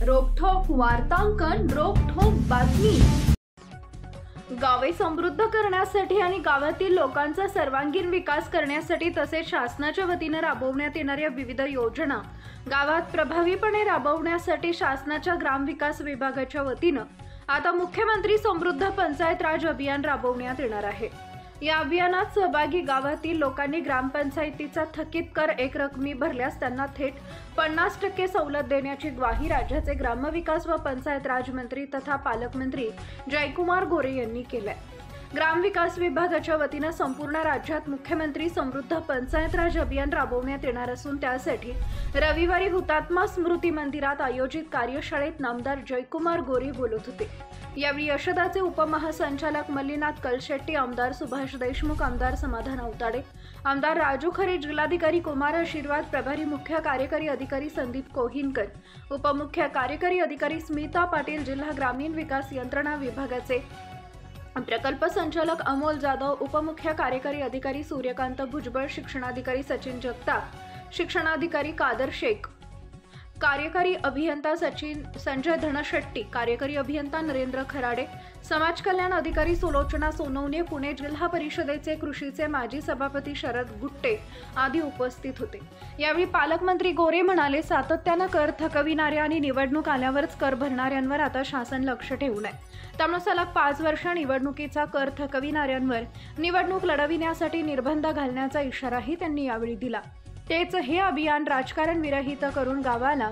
रोखठोक वार्तांकन, रोखठोक बातमी। गावे समृद्ध करण्यासाठी आणि गावातील लोकांचा सर्वांगीण विकास करण्यासाठी तसेच शासनाच्या वतीने राबवण्यात येणाऱ्या विविध योजना गावात प्रभावीपणे राबवण्यासाठी शासनाच्या ग्रामविकास विभागाच्या वतीने आता मुख्यमंत्री समृद्ध पंचायत राज अभियान राबवण्यात येणार आहे। या अभियानात सहभागी गावातील लोकांनी ग्रामपंचायतीचा थकीत कर एकरकमी भरल्यास त्यांना थेट 50% सवलत देण्याची ग्वाही राज्याचे ग्रामविकास व पंचायत राज मंत्री तथा पालकमंत्री जयकुमार गोरे यांनी केली आहे। ग्रामविकास विभागाच्या वतीने संपूर्ण राज्यात मुख्यमंत्री समृद्ध पंचायत राज अभियान राबवण्यात येणार असून त्यासाठी रविवारी हुतात्मा स्मृती मंदिरात आयोजित कार्यशाळेत नामदार जयकुमार गोरे बोलत होते। यावेळी यशदाचे उपमहासंचालक मल्लीनाथ कलशेट्टी, आमदार सुभाष देशमुख, आमदार समाधान अवताडे, आमदार राजू खरे, जिल्हाधिकारी कुमार आशीर्वाद, प्रभारी मुख्य कार्यकारी अधिकारी संदीप कोहिनकर, उपमुख्य कार्यकारी अधिकारी स्मिता पाटील, जिल्हा ग्रामीण विकास यंत्रणा विभागाचे प्रकल्प संचालक अमोल जाधव, उपमुख्य कार्यकारी अधिकारी सूर्यकांत भुजबळ, शिक्षणाधिकारी सचिन जगताप, शिक्षणाधिकारी कादर शेख, कार्यकारी अभियंता संजय धनशेट्टी, कार्यकारी अभियंता नरेंद्र खराडे, समाज कल्याण अधिकारी सुलोचना सोनवणे, पुणे जिल्हा परिषदेचे कृषीचे माजी सभापती शरद गुट्टे आदी उपस्थित होते। यावेळी पालकमंत्री गोरे म्हणाले, सातत्याने कर थकविणाऱ्या आणि निवडणूक आल्यावरच कर भरणाऱ्यांवर आता शासन लक्ष ठेवून आहे। त्यामुळे सलग 5 वर्ष निवडणुकीचा कर थकविणाऱ्यांवर निवडणूक लढविण्यासाठी निर्बंध घालण्याचा इशाराही त्यांनी यावेळी दिला। तेच हे अभियान राजकारण विरहित करून गावाला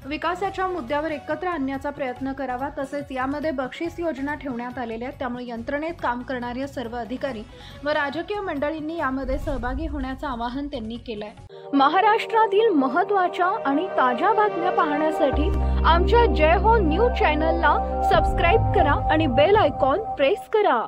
विकासाच्या मुद्द्यावर एकत्र आणण्याचा प्रयत्न करावा। तसेच यामध्ये बक्षीस योजना ठेवण्यात आलेल्या आहेत, त्यामुळे यंत्रणेत काम करणारे सर्व अधिकारी व राजकीय मंडळींनी यामध्ये सहभागी होण्याचं आवाहन त्यांनी केलंय। महाराष्ट्रातील महत्त्वाच्या आणि ताज्या बातम्या पाहण्यासाठी आमच्या जय हो न्यूज चॅनलला सबस्क्राइब करा आणि बेल आयकॉन प्रेस करा।